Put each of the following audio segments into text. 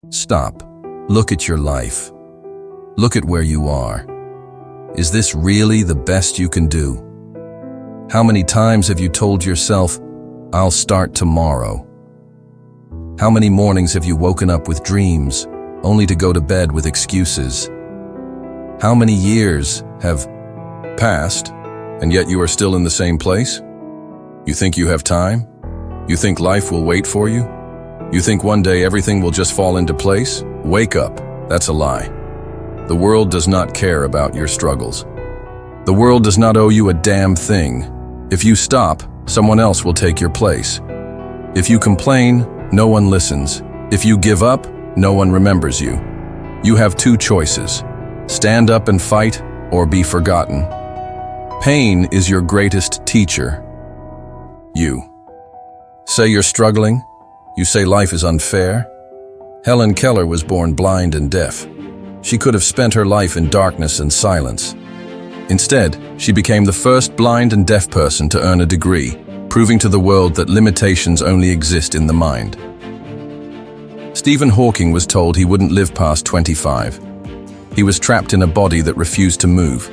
Stop. Look at your life. Look at where you are. Is this really the best you can do? How many times have you told yourself, "I'll start tomorrow"? How many mornings have you woken up with dreams, only to go to bed with excuses? How many years have passed, and yet you are still in the same place? You think you have time? You think life will wait for you? You think one day everything will just fall into place? Wake up. That's a lie. The world does not care about your struggles. The world does not owe you a damn thing. If you stop, someone else will take your place. If you complain, no one listens. If you give up, no one remembers you. You have two choices: stand up and fight, or be forgotten. Pain is your greatest teacher. You say you're struggling. You say life is unfair. Helen Keller was born blind and deaf. She could have spent her life in darkness and silence. Instead, she became the first blind and deaf person to earn a degree, proving to the world that limitations only exist in the mind. Stephen Hawking was told he wouldn't live past 25. He was trapped in a body that refused to move,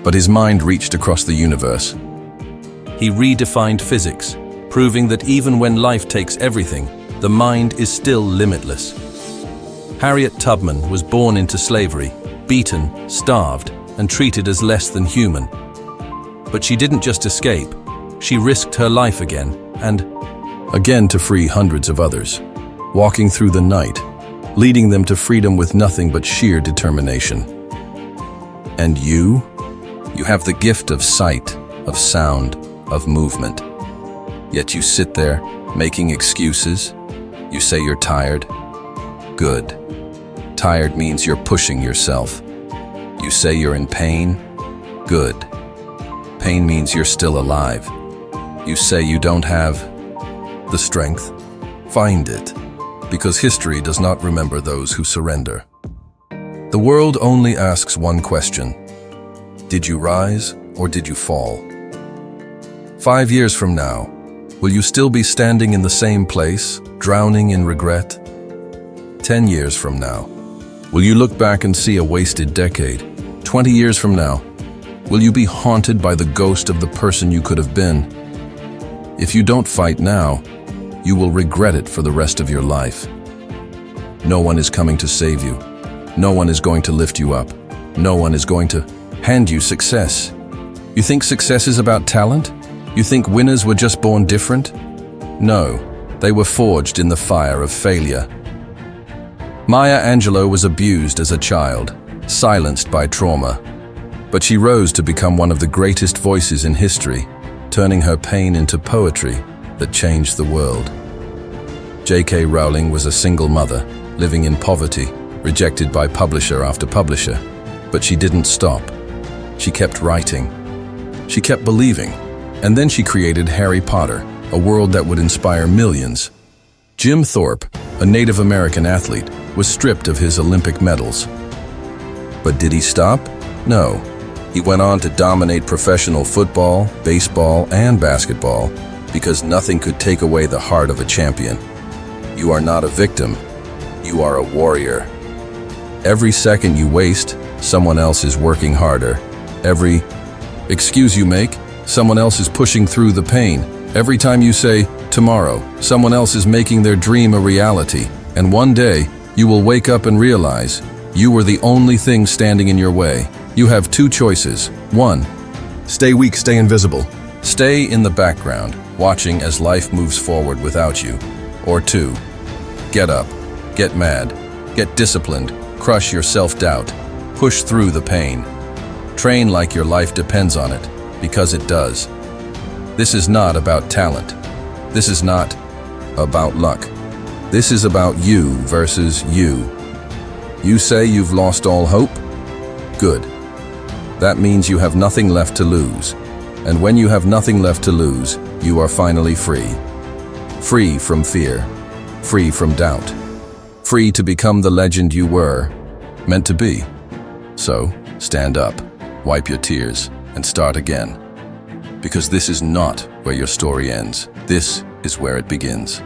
but his mind reached across the universe. He redefined physics, proving that even when life takes everything, the mind is still limitless. Harriet Tubman was born into slavery, beaten, starved, and treated as less than human. But she didn't just escape. She risked her life again, and again, to free hundreds of others, walking through the night, leading them to freedom with nothing but sheer determination. And you have the gift of sight, of sound, of movement. Yet you sit there, making excuses. You say you're tired. Good. Tired means you're pushing yourself. You say you're in pain. Good. Pain means you're still alive. You say you don't have the strength. Find it, because history does not remember those who surrender. The world only asks one question: did you rise or did you fall? 5 years from now, will you still be standing in the same place, drowning in regret? 10 years from now, will you look back and see a wasted decade? 20 years from now, will you be haunted by the ghost of the person you could have been? If you don't fight now, you will regret it for the rest of your life. No one is coming to save you. No one is going to lift you up. No one is going to hand you success. You think success is about talent? You think winners were just born different? No, they were forged in the fire of failure. Maya Angelou was abused as a child, silenced by trauma. But she rose to become one of the greatest voices in history, turning her pain into poetry that changed the world. J.K. Rowling was a single mother, living in poverty, rejected by publisher after publisher. But she didn't stop. She kept writing. She kept believing. And then she created Harry Potter, a world that would inspire millions. Jim Thorpe, a Native American athlete, was stripped of his Olympic medals. But did he stop? No. He went on to dominate professional football, baseball, and basketball because nothing could take away the heart of a champion. You are not a victim. You are a warrior. Every second you waste, someone else is working harder. Every excuse you make, someone else is pushing through the pain. Every time you say, tomorrow, someone else is making their dream a reality. And one day, you will wake up and realize you were the only thing standing in your way. You have two choices. 1, stay weak, stay invisible. Stay in the background, watching as life moves forward without you. Or 2, get up, get mad, get disciplined, crush your self-doubt, push through the pain. Train like your life depends on it, because it does. This is not about talent. This is not about luck. This is about you versus you. You say you've lost all hope? Good. That means you have nothing left to lose. And when you have nothing left to lose, you are finally free. Free from fear. Free from doubt. Free to become the legend you were meant to be. So, stand up, wipe your tears, and start again. Because this is not where your story ends. This is where it begins.